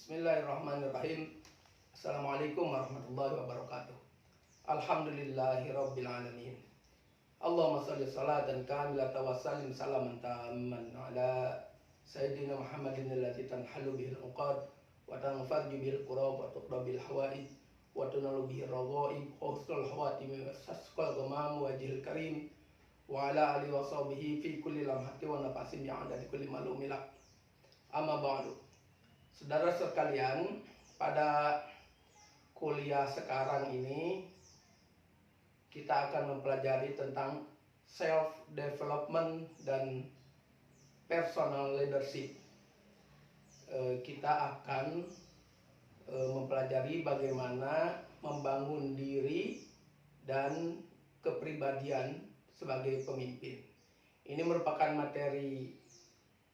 Bismillahirrahmanirrahim. Assalamualaikum warahmatullahi wabarakatuh. Alhamdulillahirabbil alamin. Allahumma shalli salatan kamilatan wa sallim salaman tamman ala sayyidina Muhammadin allati tanhalu bihil uqad wa tanfarju bihil qurab wa tuqra bil hawaij wa tunalu bihir raghaib wa husnul hawatim wa sasqal ghamam wajhil karim wa ala alihi wa sahbihi fi kulli lamhati wa nafasin bi'adadi kulli malumilak. Amma ba'du. Saudara sekalian, pada kuliah sekarang ini kita akan mempelajari tentang self development dan personal leadership. Kita akan mempelajari bagaimana membangun diri dan kepribadian sebagai pemimpin. Ini merupakan materi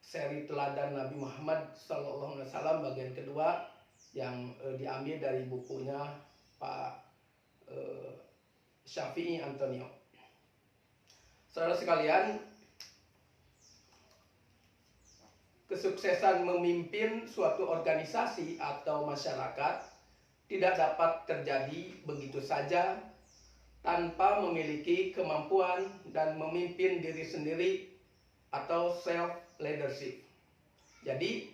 seri teladan Nabi Muhammad SAW bagian kedua yang diambil dari bukunya Pak Syafi'i Antonio. Saudara sekalian, kesuksesan memimpin suatu organisasi atau masyarakat tidak dapat terjadi begitu saja tanpa memiliki kemampuan dan memimpin diri sendiri atau self leadership. Jadi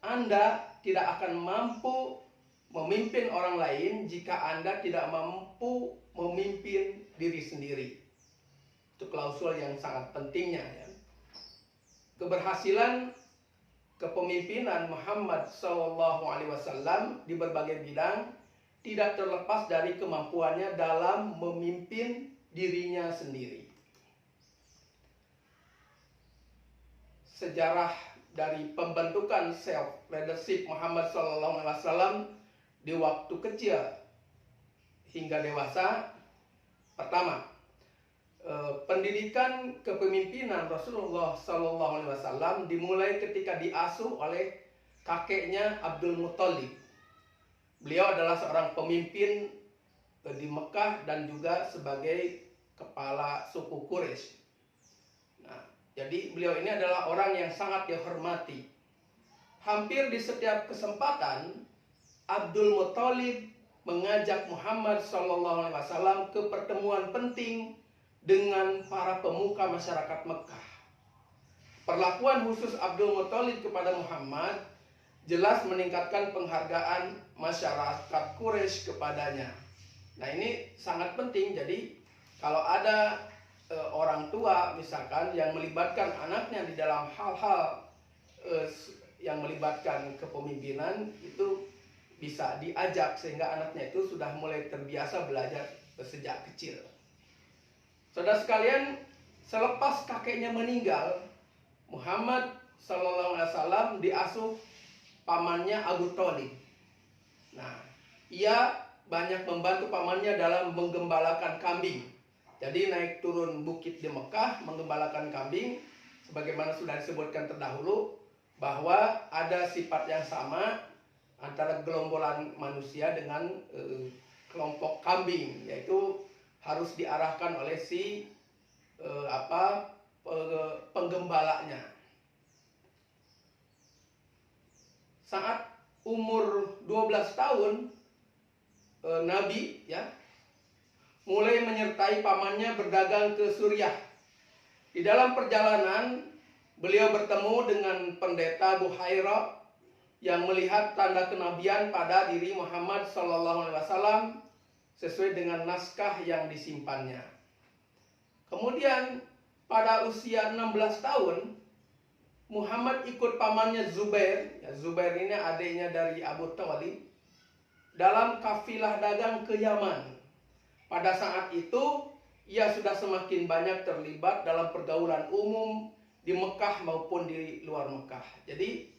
Anda tidak akan mampu memimpin orang lain jika Anda tidak mampu memimpin diri sendiri. Itu klausul yang sangat pentingnya, ya. Keberhasilan kepemimpinan Muhammad SAW di berbagai bidang tidak terlepas dari kemampuannya dalam memimpin dirinya sendiri. Sejarah dari pembentukan self leadership Muhammad SAW di waktu kecil hingga dewasa. Pertama, pendidikan kepemimpinan Rasulullah SAW dimulai ketika diasuh oleh kakeknya Abdul Muthalib. Beliau adalah seorang pemimpin di Mekah dan juga sebagai kepala suku Quraisy. Jadi beliau ini adalah orang yang sangat dihormati. Hampir di setiap kesempatan Abdul Muthalib mengajak Muhammad SAW ke pertemuan penting dengan para pemuka masyarakat Mekah. Perlakuan khusus Abdul Muthalib kepada Muhammad jelas meningkatkan penghargaan masyarakat Quraisy kepadanya. Nah, ini sangat penting. Jadi kalau ada orang tua misalkan yang melibatkan anaknya di dalam hal-hal yang melibatkan kepemimpinan, itu bisa diajak sehingga anaknya itu sudah mulai terbiasa belajar sejak kecil. Saudara sekalian, selepas kakeknya meninggal, Muhammad SAW diasuh pamannya Abu Thalib. Nah, ia banyak membantu pamannya dalam menggembalakan kambing. Jadi naik turun bukit di Mekah menggembalakan kambing, sebagaimana sudah disebutkan terdahulu bahwa ada sifat yang sama antara gerombolan manusia dengan kelompok kambing, yaitu harus diarahkan oleh si penggembalanya. Saat umur 12 tahun Nabi mulai menyertai pamannya berdagang ke Suriah. Di dalam perjalanan, beliau bertemu dengan pendeta Buhairah yang melihat tanda kenabian pada diri Muhammad SAW sesuai dengan naskah yang disimpannya. Kemudian pada usia 16 tahun, Muhammad ikut pamannya Zubair. Zubair ini adiknya dari Abu Thalib, dalam kafilah dagang ke Yaman. Pada saat itu, ia sudah semakin banyak terlibat dalam pergaulan umum di Mekah maupun di luar Mekah. Jadi,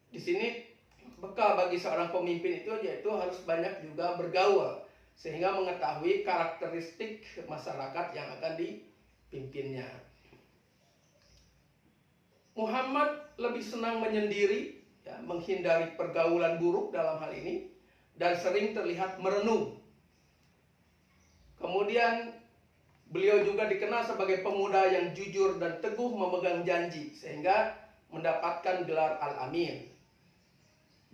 di sini bekal bagi seorang pemimpin itu yaitu harus banyak juga bergaul, sehingga mengetahui karakteristik masyarakat yang akan dipimpinnya. Muhammad lebih senang menyendiri, menghindari pergaulan buruk dalam hal ini, dan sering terlihat merenung. Kemudian beliau juga dikenal sebagai pemuda yang jujur dan teguh memegang janji, sehingga mendapatkan gelar Al-Amin.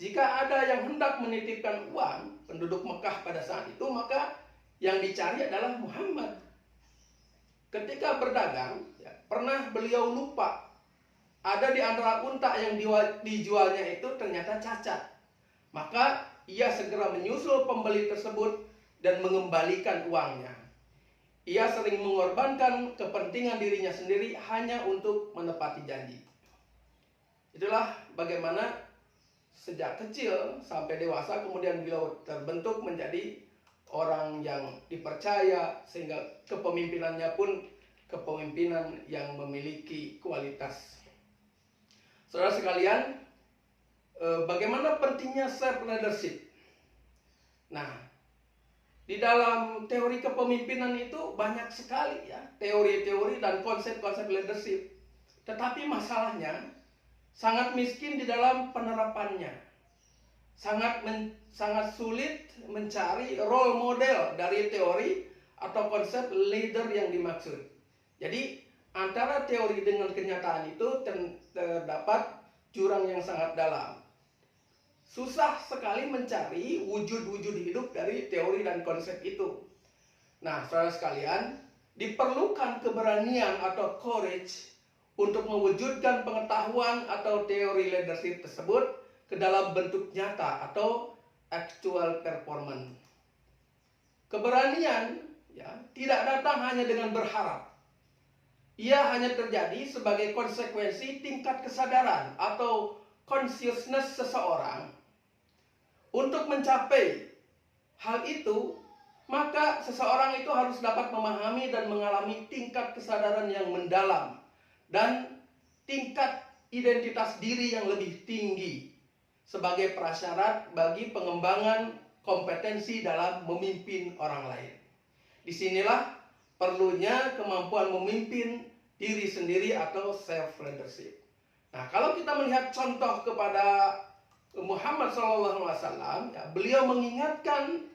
Jika ada yang hendak menitipkan uang penduduk Mekah pada saat itu, maka yang dicari adalah Muhammad. Ketika berdagang, ya, pernah beliau lupa ada di antara unta yang dijualnya itu ternyata cacat. Maka ia segera menyusul pembeli tersebut dan mengembalikan uangnya. Ia sering mengorbankan kepentingan dirinya sendiri hanya untuk menepati janji. Itulah bagaimana sejak kecil sampai dewasa kemudian beliau terbentuk menjadi orang yang dipercaya, sehingga kepemimpinannya pun kepemimpinan yang memiliki kualitas. Saudara sekalian, bagaimana pentingnya self leadership? Nah, di dalam teori kepemimpinan itu banyak sekali ya, teori-teori dan konsep-konsep leadership. Tetapi masalahnya sangat miskin di dalam penerapannya. Sangat sulit mencari role model dari teori atau konsep leader yang dimaksud. Jadi antara teori dengan kenyataan itu terdapat jurang yang sangat dalam. Susah sekali mencari wujud-wujud hidup dari teori dan konsep itu. Nah, saudara sekalian, diperlukan keberanian atau courage untuk mewujudkan pengetahuan atau teori leadership tersebut ke dalam bentuk nyata atau actual performance. Keberanian ya, tidak datang hanya dengan berharap. Ia hanya terjadi sebagai konsekuensi tingkat kesadaran atau consciousness seseorang. Untuk mencapai hal itu, maka seseorang itu harus dapat memahami dan mengalami tingkat kesadaran yang mendalam dan tingkat identitas diri yang lebih tinggi sebagai prasyarat bagi pengembangan kompetensi dalam memimpin orang lain. Disinilah perlunya kemampuan memimpin diri sendiri atau self leadership. Nah, kalau kita melihat contoh kepada Muhammad SAW, ya, beliau mengingatkan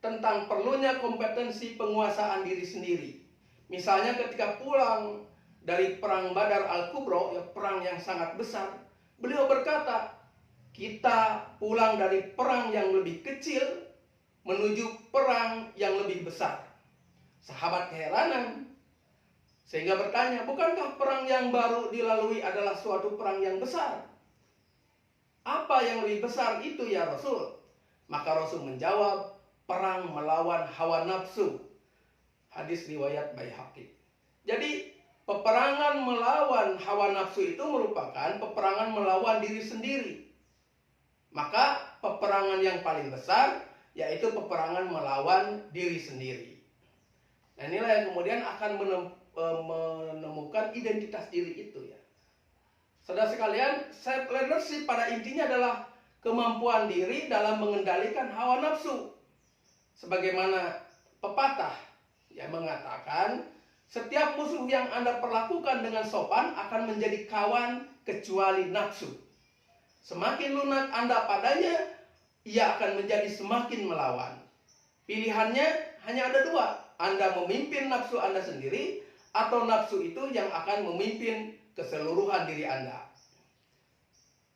tentang perlunya kompetensi penguasaan diri sendiri. Misalnya ketika pulang dari perang Badar Al-Kubra, ya, perang yang sangat besar, beliau berkata, kita pulang dari perang yang lebih kecil menuju perang yang lebih besar. Sahabat keheranan, sehingga bertanya, bukankah perang yang baru dilalui adalah suatu perang yang besar? Apa yang lebih besar itu ya Rasul? Maka Rasul menjawab, perang melawan hawa nafsu. Hadis riwayat Baihaqi. Jadi peperangan melawan hawa nafsu itu merupakan peperangan melawan diri sendiri. Maka peperangan yang paling besar yaitu peperangan melawan diri sendiri. Nah, inilah yang kemudian akan menemukan identitas diri itu ya. Saudara sekalian, self leadership pada intinya adalah kemampuan diri dalam mengendalikan hawa nafsu. Sebagaimana pepatah yang mengatakan, setiap musuh yang Anda perlakukan dengan sopan akan menjadi kawan kecuali nafsu. Semakin lunak Anda padanya, ia akan menjadi semakin melawan. Pilihannya hanya ada dua. Anda memimpin nafsu Anda sendiri, atau nafsu itu yang akan memimpin keseluruhan diri Anda.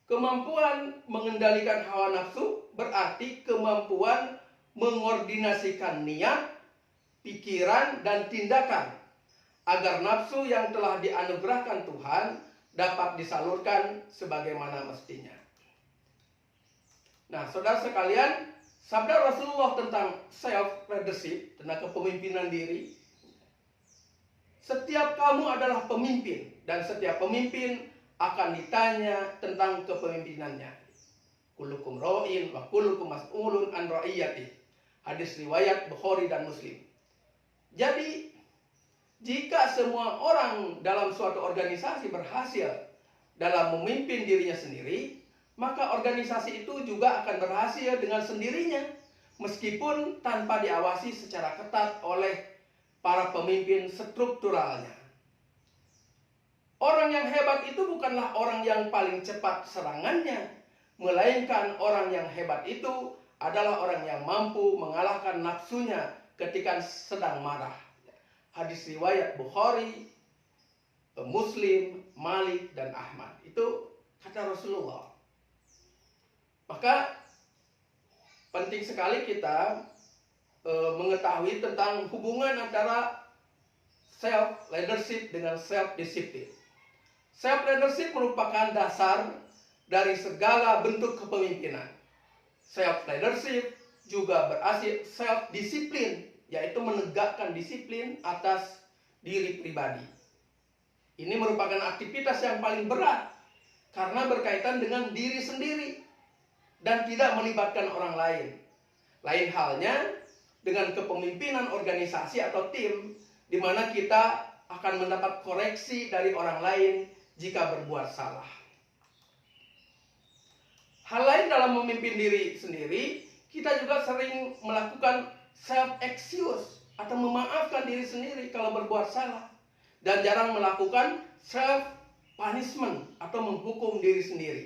Kemampuan mengendalikan hawa nafsu berarti kemampuan mengordinasikan niat, pikiran, dan tindakan agar nafsu yang telah dianugerahkan Tuhan dapat disalurkan sebagaimana mestinya. Nah, saudara sekalian, sabda Rasulullah tentang self leadership, tentang kepemimpinan diri, setiap kamu adalah pemimpin dan setiap pemimpin akan ditanya tentang kepemimpinannya. Kullukum ra'in wa kullukum mas'ulun an ra'iyati. Hadis riwayat Bukhari dan Muslim. Jadi, jika semua orang dalam suatu organisasi berhasil dalam memimpin dirinya sendiri, maka organisasi itu juga akan berhasil dengan sendirinya, meskipun tanpa diawasi secara ketat oleh para pemimpin strukturalnya. Orang yang hebat itu bukanlah orang yang paling cepat serangannya, melainkan orang yang hebat itu adalah orang yang mampu mengalahkan nafsunya ketika sedang marah. Hadis riwayat Bukhari, Muslim, Malik, dan Ahmad. Itu kata Rasulullah. Maka penting sekali kita mengetahui tentang hubungan antara self leadership dengan self discipline. Self leadership merupakan dasar dari segala bentuk kepemimpinan. Self leadership juga berarti self disiplin, yaitu menegakkan disiplin atas diri pribadi. Ini merupakan aktivitas yang paling berat karena berkaitan dengan diri sendiri dan tidak melibatkan orang lain. Lain halnya dengan kepemimpinan organisasi atau tim, di mana kita akan mendapat koreksi dari orang lain jika berbuat salah. Hal lain dalam memimpin diri sendiri, kita juga sering melakukan self-excuse atau memaafkan diri sendiri kalau berbuat salah, dan jarang melakukan self-punishment atau menghukum diri sendiri.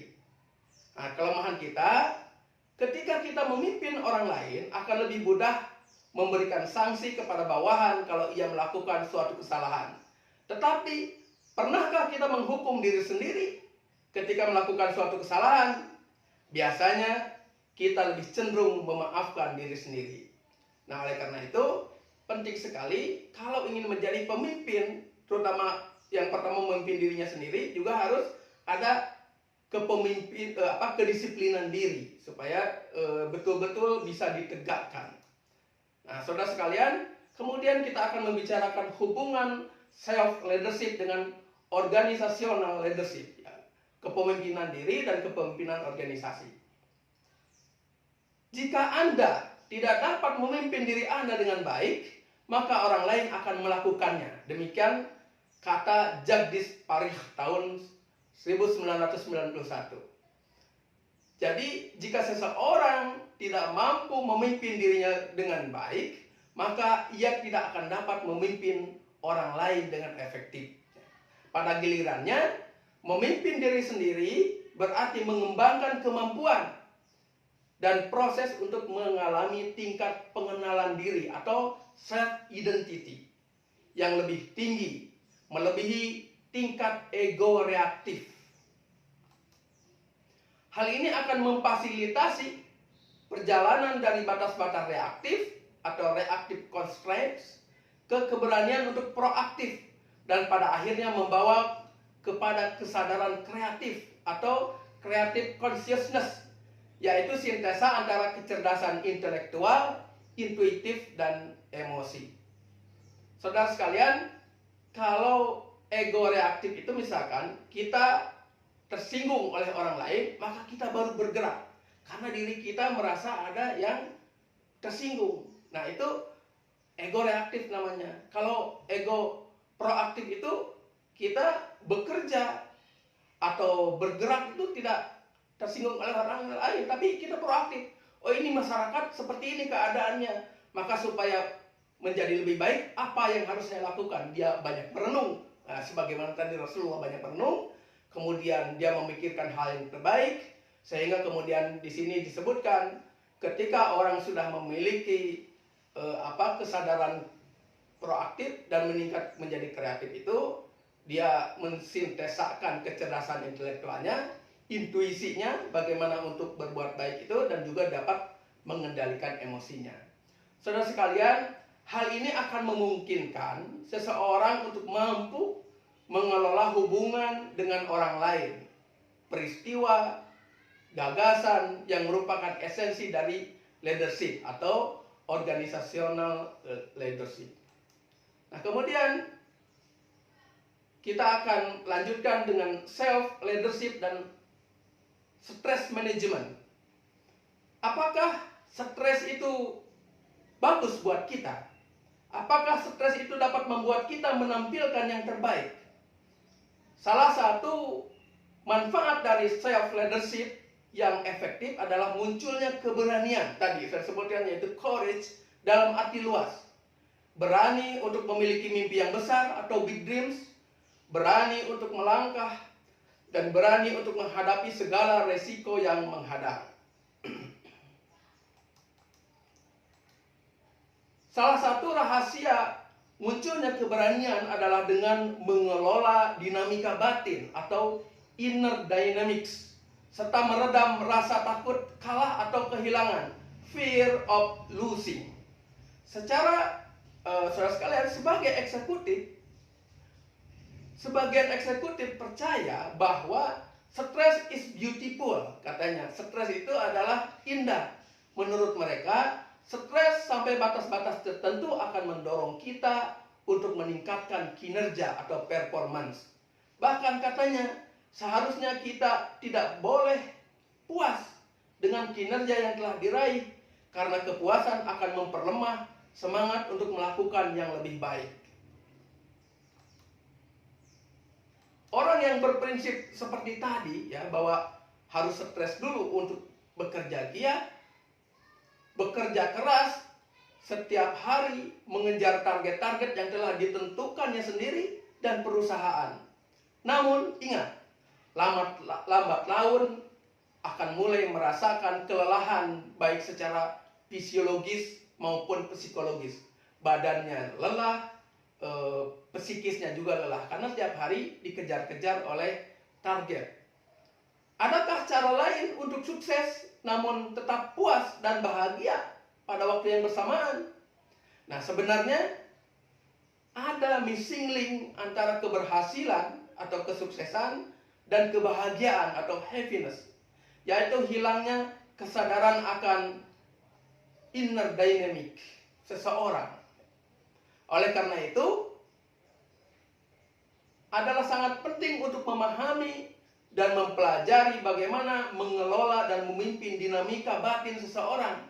Nah, kelemahan kita, ketika kita memimpin orang lain, akan lebih mudah memberikan sanksi kepada bawahan kalau ia melakukan suatu kesalahan. Tetapi, pernahkah kita menghukum diri sendiri ketika melakukan suatu kesalahan? Biasanya kita lebih cenderung memaafkan diri sendiri. Nah, oleh karena itu, penting sekali kalau ingin menjadi pemimpin, terutama yang pertama memimpin dirinya sendiri, juga harus ada kedisiplinan diri supaya betul-betul bisa ditegakkan. Nah, saudara sekalian, kemudian kita akan membicarakan hubungan self leadership dengan organizational leadership, ya. Kepemimpinan diri dan kepemimpinan organisasi. Jika Anda tidak dapat memimpin diri Anda dengan baik, maka orang lain akan melakukannya. Demikian kata Jagdish Parikh tahun 1991. Jadi, jika seseorang tidak mampu memimpin dirinya dengan baik, maka ia tidak akan dapat memimpin orang lain dengan efektif. Pada gilirannya, memimpin diri sendiri berarti mengembangkan kemampuan dan proses untuk mengalami tingkat pengenalan diri atau self-identity yang lebih tinggi, melebihi tingkat ego reaktif. Hal ini akan memfasilitasi perjalanan dari batas-batas reaktif atau reactive constraints ke keberanian untuk proaktif, dan pada akhirnya membawa kepada kesadaran kreatif atau creative consciousness, yaitu sintesa antara kecerdasan intelektual, intuitif, dan emosi. Saudara sekalian, kalau ego reaktif itu misalkan kita tersinggung oleh orang lain, maka kita baru bergerak karena diri kita merasa ada yang tersinggung. Nah, itu ego reaktif namanya. Kalau ego proaktif itu kita bekerja atau bergerak itu tidak tersinggung oleh orang lain, tapi kita proaktif. Oh, ini masyarakat seperti ini keadaannya, maka supaya menjadi lebih baik, apa yang harus saya lakukan? Dia banyak merenung. Nah, sebagaimana tadi Rasulullah banyak merenung, kemudian dia memikirkan hal yang terbaik, sehingga kemudian di sini disebutkan ketika orang sudah memiliki kesadaran proaktif dan meningkat menjadi kreatif itu, dia mensintesakan kecerdasan intelektualnya, intuisinya bagaimana untuk berbuat baik itu, dan juga dapat mengendalikan emosinya. Saudara sekalian, hal ini akan memungkinkan seseorang untuk mampu mengelola hubungan dengan orang lain, peristiwa, gagasan yang merupakan esensi dari leadership atau organizational leadership. Nah, kemudian kita akan lanjutkan dengan self leadership dan stress management. Apakah stres itu bagus buat kita? Apakah stres itu dapat membuat kita menampilkan yang terbaik? Salah satu manfaat dari self leadership yang efektif adalah munculnya keberanian. Tadi saya sebutkan, yaitu courage dalam arti luas. Berani untuk memiliki mimpi yang besar atau big dreams, berani untuk melangkah, dan berani untuk menghadapi segala resiko yang menghadang. Salah satu rahasia munculnya keberanian adalah dengan mengelola dinamika batin atau inner dynamics serta meredam rasa takut kalah atau kehilangan, fear of losing. Secara saudara sekalian, sebagian eksekutif percaya bahwa stress is beautiful. Katanya stres itu adalah indah. Menurut mereka, stres sampai batas-batas tertentu akan mendorong kita untuk meningkatkan kinerja atau performance. Bahkan katanya, seharusnya kita tidak boleh puas dengan kinerja yang telah diraih, karena kepuasan akan memperlemah semangat untuk melakukan yang lebih baik. Orang yang berprinsip seperti tadi, ya, bahwa harus stres dulu untuk bekerja giat, bekerja keras setiap hari, mengejar target-target yang telah ditentukannya sendiri dan perusahaan. Namun ingat, lambat laun akan mulai merasakan kelelahan baik secara fisiologis maupun psikologis. Badannya lelah, psikisnya juga lelah karena setiap hari dikejar-kejar oleh target. Adakah cara lain untuk sukses namun tetap puas dan bahagia pada waktu yang bersamaan? Nah, sebenarnya ada missing link antara keberhasilan atau kesuksesan dan kebahagiaan atau happiness, yaitu hilangnya kesadaran akan inner dynamic seseorang. Oleh karena itu, adalah sangat penting untuk memahami dan mempelajari bagaimana mengelola dan memimpin dinamika batin seseorang,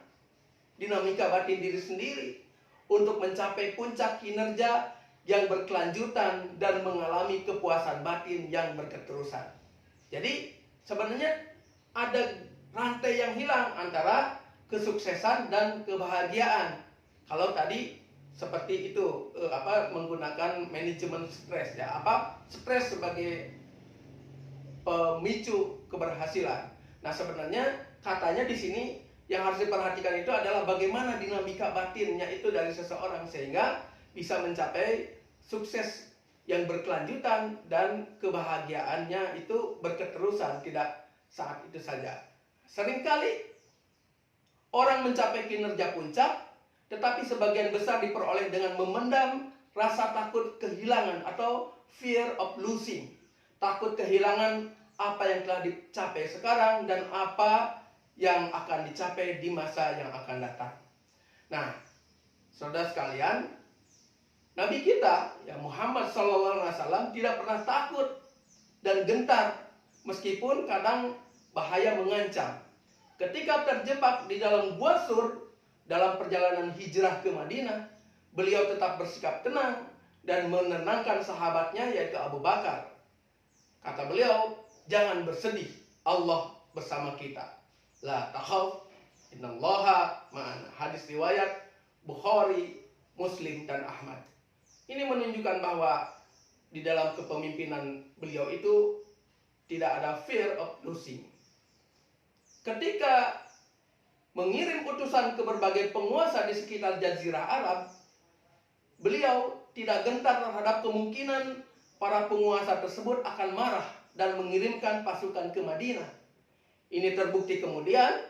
dinamika batin diri sendiri, untuk mencapai puncak kinerja yang berkelanjutan dan mengalami kepuasan batin yang berketerusan. Jadi sebenarnya ada rantai yang hilang antara kesuksesan dan kebahagiaan. Kalau tadi seperti itu, menggunakan manajemen stres, ya, stres sebagai pemicu keberhasilan. Nah, sebenarnya katanya di sini yang harus diperhatikan itu adalah bagaimana dinamika batinnya itu dari seseorang sehingga bisa mencapai sukses yang berkelanjutan dan kebahagiaannya itu berketerusan, tidak saat itu saja. Seringkali orang mencapai kinerja puncak, tetapi sebagian besar diperoleh dengan memendam rasa takut kehilangan atau fear of losing. Takut kehilangan apa yang telah dicapai sekarang dan apa yang akan dicapai di masa yang akan datang. Nah, saudara sekalian, Nabi kita, ya, Muhammad SAW tidak pernah takut dan gentar meskipun kadang bahaya mengancam. Ketika terjebak di dalam Gua Sur dalam perjalanan hijrah ke Madinah, beliau tetap bersikap tenang dan menenangkan sahabatnya, yaitu Abu Bakar. Kata beliau, jangan bersedih, Allah bersama kita. La takhaf, innallaha ma'ana. Hadis riwayat Bukhari, Muslim, dan Ahmad. Ini menunjukkan bahwa di dalam kepemimpinan beliau itu tidak ada fear of losing. Ketika mengirim utusan ke berbagai penguasa di sekitar Jazirah Arab, beliau tidak gentar terhadap kemungkinan para penguasa tersebut akan marah dan mengirimkan pasukan ke Madinah. Ini terbukti kemudian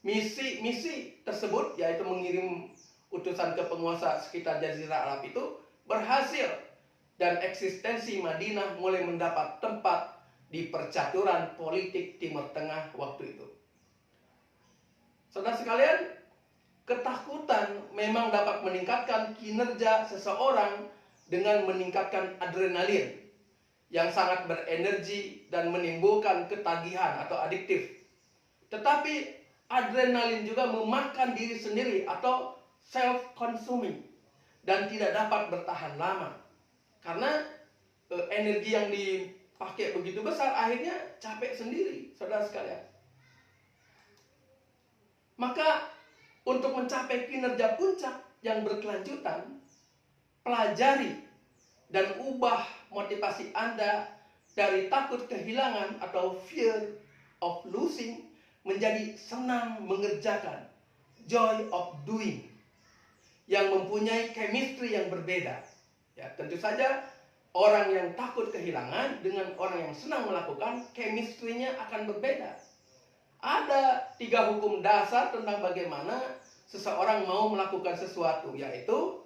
misi tersebut, yaitu mengirim utusan ke penguasa sekitar Jazirah Arab itu berhasil, dan eksistensi Madinah mulai mendapat tempat di percaturan politik Timur Tengah waktu itu. Saudara sekalian, ketakutan memang dapat meningkatkan kinerja seseorang dengan meningkatkan adrenalin yang sangat berenergi dan menimbulkan ketagihan atau adiktif. Tetapi adrenalin juga memakan diri sendiri atau self-consuming dan tidak dapat bertahan lama. Karena energi yang dipakai begitu besar, akhirnya capek sendiri, saudara sekalian. Maka untuk mencapai kinerja puncak yang berkelanjutan, pelajari dan ubah motivasi Anda dari takut kehilangan atau fear of losing menjadi senang mengerjakan, joy of doing, yang mempunyai chemistry yang berbeda. Ya, tentu saja orang yang takut kehilangan dengan orang yang senang melakukan, chemistry-nya akan berbeda. Ada 3 hukum dasar tentang bagaimana seseorang mau melakukan sesuatu, yaitu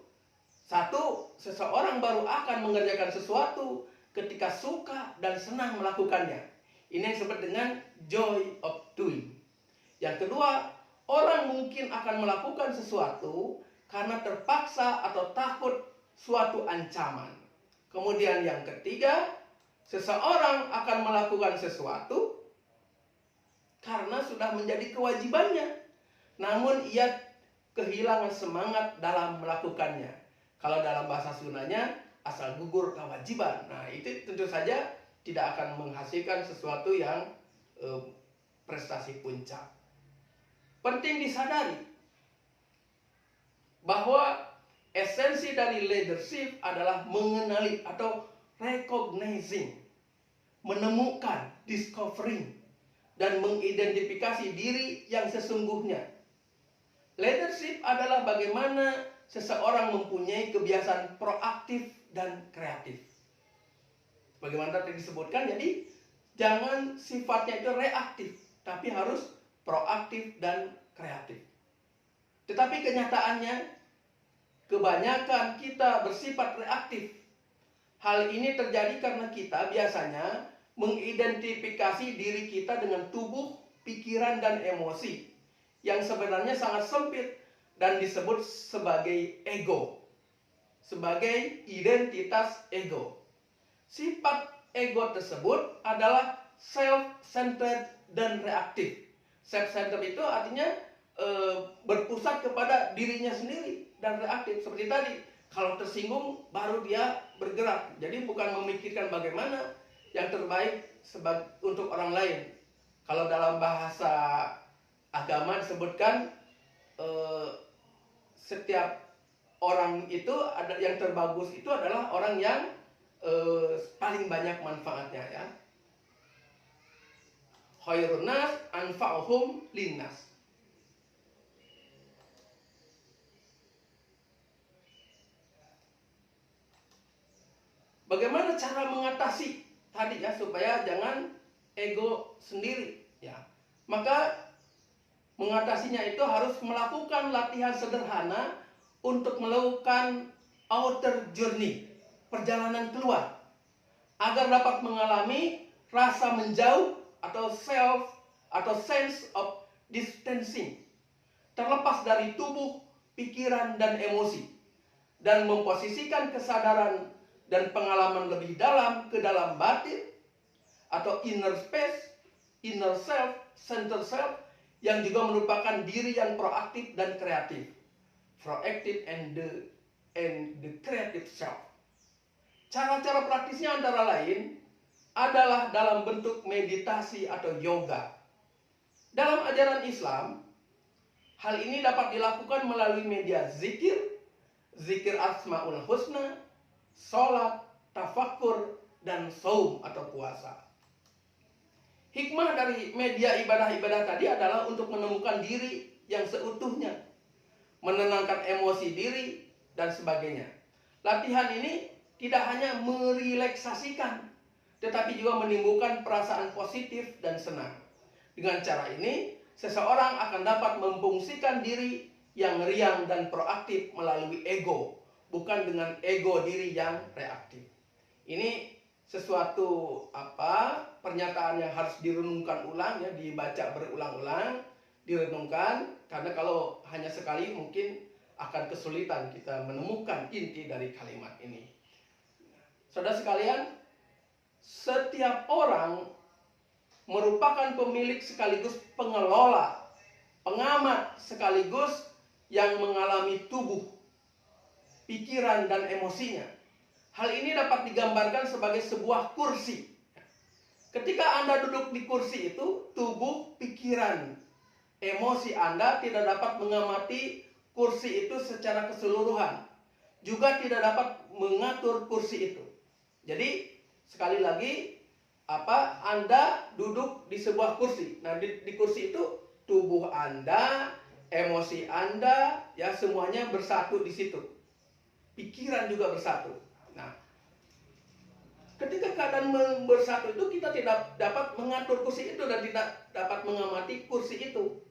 1, seseorang baru akan mengerjakan sesuatu ketika suka dan senang melakukannya. Ini yang disebut dengan joy of doing. Yang kedua, orang mungkin akan melakukan sesuatu karena terpaksa atau takut suatu ancaman. Kemudian yang ketiga, seseorang akan melakukan sesuatu karena sudah menjadi kewajibannya, namun ia kehilangan semangat dalam melakukannya. Kalau dalam bahasa Sundanya, asal gugur kewajiban. Nah, itu tentu saja tidak akan menghasilkan sesuatu yang prestasi puncak. Penting disadari bahwa esensi dari leadership adalah mengenali atau recognizing, menemukan, discovering, dan mengidentifikasi diri yang sesungguhnya. Leadership adalah bagaimana seseorang mempunyai kebiasaan proaktif dan kreatif. Bagaimana tadi disebutkan, jadi jangan sifatnya itu reaktif, tapi harus proaktif dan kreatif. Tetapi kenyataannya, kebanyakan kita bersifat reaktif. Hal ini terjadi karena kita biasanya mengidentifikasi diri kita dengan tubuh, pikiran, dan emosi yang sebenarnya sangat sempit dan disebut sebagai ego, sebagai identitas ego. Sifat ego tersebut adalah self-centered dan reaktif. Self-centered itu artinya berpusat kepada dirinya sendiri dan reaktif. Seperti tadi, kalau tersinggung baru dia bergerak. Jadi bukan memikirkan bagaimana yang terbaik untuk orang lain. Kalau dalam bahasa agama disebutkan setiap orang itu ada yang terbagus itu adalah orang yang paling banyak manfaatnya, ya. Khairun nas anfa'uhum linnas. Bagaimana cara mengatasi tadi, ya, supaya jangan ego sendiri, ya. Maka mengatasinya itu harus melakukan latihan sederhana untuk melakukan outer journey, perjalanan keluar, agar dapat mengalami rasa menjauh atau self atau sense of distancing, terlepas dari tubuh, pikiran, dan emosi, dan memposisikan kesadaran dan pengalaman lebih dalam ke dalam batin atau inner space, inner self, center self, yang juga merupakan diri yang proaktif dan kreatif. Proactive and the creative self. Cara-cara praktisnya antara lain adalah dalam bentuk meditasi atau yoga. Dalam ajaran Islam, hal ini dapat dilakukan melalui media zikir, zikir asmaul husna, sholat, tafakkur, dan saum atau puasa. Hikmah dari media ibadah-ibadah tadi adalah untuk menemukan diri yang seutuhnya, menenangkan emosi diri, dan sebagainya. Latihan ini tidak hanya merelaksasikan, tetapi juga menimbulkan perasaan positif dan senang. Dengan cara ini, seseorang akan dapat memfungsikan diri yang riang dan proaktif melalui ego, bukan dengan ego diri yang reaktif. Ini sesuatu pernyataan yang harus direnungkan ulang, ya, dibaca berulang-ulang, direnungkan, karena kalau hanya sekali mungkin akan kesulitan kita menemukan inti dari kalimat ini. Saudara sekalian, setiap orang merupakan pemilik sekaligus pengelola, pengamat sekaligus yang mengalami tubuh, pikiran, dan emosinya. Hal ini dapat digambarkan sebagai sebuah kursi. Ketika Anda duduk di kursi itu, tubuh, pikiran, emosi Anda tidak dapat mengamati kursi itu secara keseluruhan. Juga tidak dapat mengatur kursi itu. Jadi, sekali lagi, Anda duduk di sebuah kursi. Nah, di kursi itu tubuh Anda, emosi Anda, ya, semuanya bersatu di situ. Pikiran juga bersatu. Nah, Ketika keadaan bersatu itu, kita tidak dapat mengatur kursi itu dan tidak dapat mengamati kursi itu.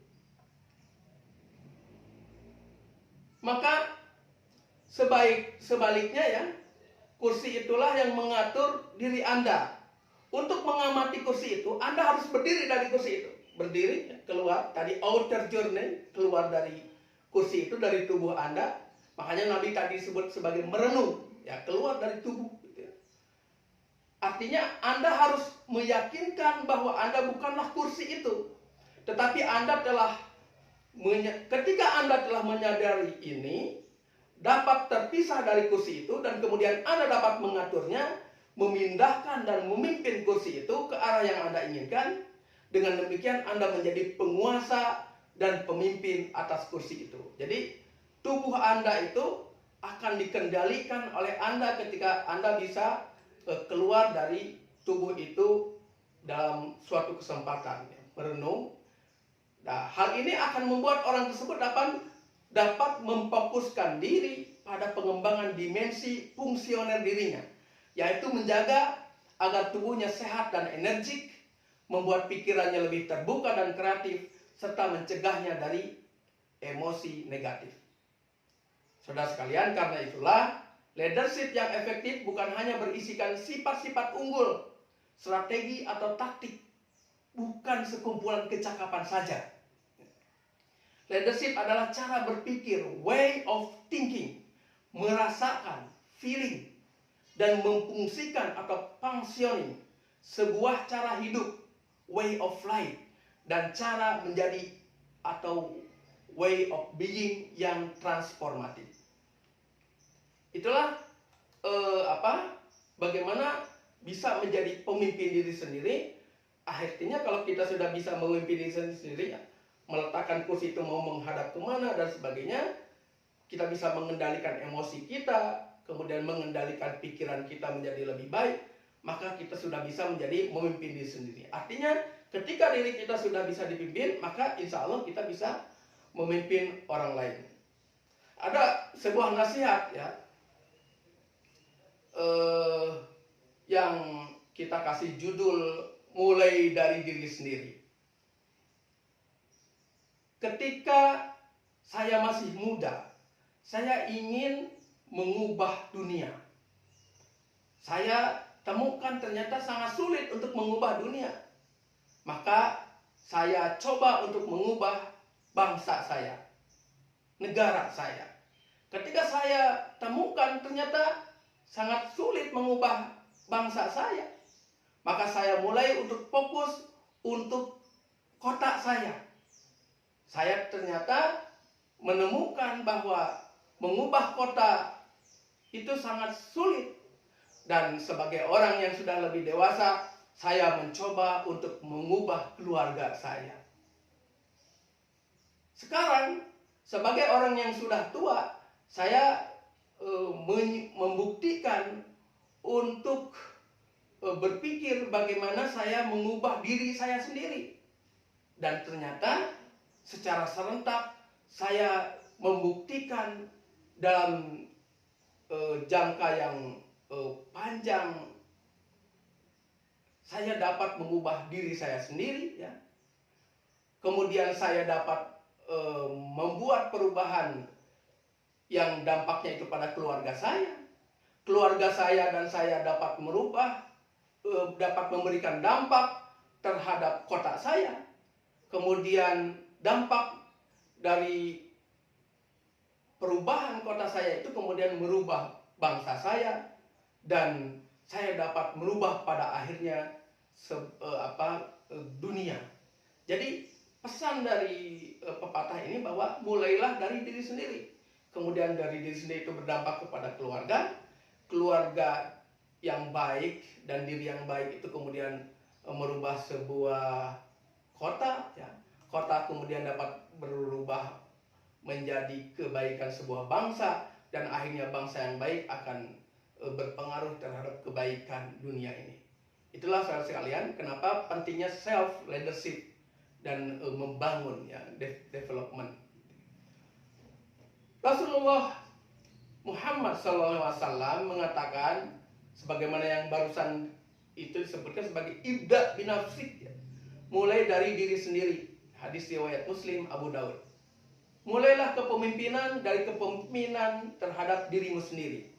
Maka sebaliknya ya, kursi itulah yang mengatur diri Anda. Untuk mengamati kursi itu, Anda harus berdiri dari kursi itu. Berdiri, keluar, tadi outer journey, keluar dari kursi itu, dari tubuh Anda. Makanya Nabi tadi disebut sebagai merenung, ya, keluar dari tubuh. Gitu ya. Artinya Anda harus meyakinkan bahwa Anda bukanlah kursi itu. Tetapi Anda telah, ketika Anda telah menyadari ini, dapat terpisah dari kursi itu, dan kemudian Anda dapat mengaturnya, memindahkan dan memimpin kursi itu ke arah yang Anda inginkan. Dengan demikian Anda menjadi penguasa dan pemimpin atas kursi itu. Jadi tubuh Anda itu akan dikendalikan oleh Anda ketika Anda bisa keluar dari tubuh itu dalam suatu kesempatan, ya, merenung. Nah, hal ini akan membuat orang tersebut dapat memfokuskan diri pada pengembangan dimensi fungsioner dirinya, yaitu menjaga agar tubuhnya sehat dan energik, membuat pikirannya lebih terbuka dan kreatif, serta mencegahnya dari emosi negatif. Saudara sekalian, karena itulah leadership yang efektif bukan hanya berisikan sifat-sifat unggul, strategi atau taktik, bukan sekumpulan kecakapan saja. Leadership adalah cara berpikir, way of thinking, merasakan, feeling, dan memfungsikan atau functioning, sebuah cara hidup, way of life, dan cara menjadi atau way of being yang transformatif. Itulah bagaimana bisa menjadi pemimpin diri sendiri. Akhirnya kalau kita sudah bisa memimpin diri sendiri, ya, meletakkan kursi itu mau menghadap kemana dan sebagainya, kita bisa mengendalikan emosi kita, kemudian mengendalikan pikiran kita menjadi lebih baik, maka kita sudah bisa menjadi memimpin diri sendiri. Artinya ketika diri kita sudah bisa dipimpin, maka insya Allah kita bisa memimpin orang lain. Ada sebuah nasihat, ya, yang kita kasih judul mulai dari diri sendiri. Ketika saya masih muda, saya ingin mengubah dunia. Saya temukan ternyata sangat sulit untuk mengubah dunia. Maka saya coba untuk mengubah bangsa saya, negara saya. Ketika saya temukan ternyata sangat sulit mengubah bangsa saya, maka saya mulai untuk fokus untuk kota saya. Saya ternyata menemukan bahwa mengubah kota itu sangat sulit. Dan sebagai orang yang sudah lebih dewasa, saya mencoba untuk mengubah keluarga saya. Sekarang, sebagai orang yang sudah tua, saya membuktikan untuk berpikir bagaimana saya mengubah diri saya sendiri. Dan ternyata secara serentak saya membuktikan dalam jangka yang panjang, saya dapat mengubah diri saya sendiri, ya. Kemudian saya dapat membuat perubahan yang dampaknya itu pada keluarga saya. Keluarga saya dan saya dapat merubah, dapat memberikan dampak terhadap kota saya. Kemudian dampak dari perubahan kota saya itu kemudian merubah bangsa saya, dan saya dapat merubah pada akhirnya dunia. Jadi pesan dari pepatah ini bahwa mulailah dari diri sendiri. Kemudian dari diri sendiri itu berdampak kepada keluarga yang baik, dan diri yang baik itu kemudian merubah sebuah kota, ya. Kota kemudian dapat berubah menjadi kebaikan sebuah bangsa, dan akhirnya bangsa yang baik akan berpengaruh terhadap kebaikan dunia ini. Itulah saudara sekalian kenapa pentingnya self leadership dan membangun, ya, development. Rasulullah Muhammad SAW mengatakan, Sebagaimana yang barusan itu disebutkan sebagai ibda binafsik, ya. Mulai dari diri sendiri. Hadis riwayat Muslim, Abu Daud. Mulailah kepemimpinan dari kepemimpinan terhadap dirimu sendiri.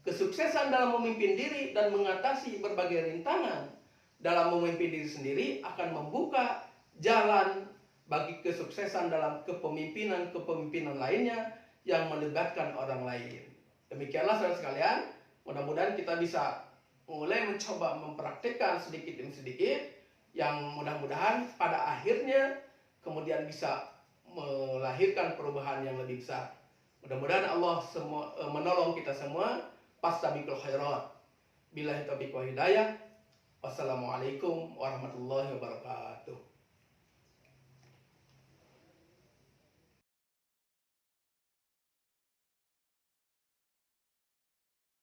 Kesuksesan dalam memimpin diri dan mengatasi berbagai rintangan dalam memimpin diri sendiri akan membuka jalan bagi kesuksesan dalam kepemimpinan lainnya yang melibatkan orang lain. Demikianlah saudara sekalian, mudah-mudahan kita bisa mulai mencoba mempraktikkan sedikit demi sedikit, yang mudah-mudahan pada akhirnya kemudian bisa melahirkan perubahan yang lebih besar. Mudah-mudahan Allah menolong kita semua. Fastabiqul khairat. Billahi taufiq wa hidayah. Wassalamualaikum warahmatullahi wabarakatuh.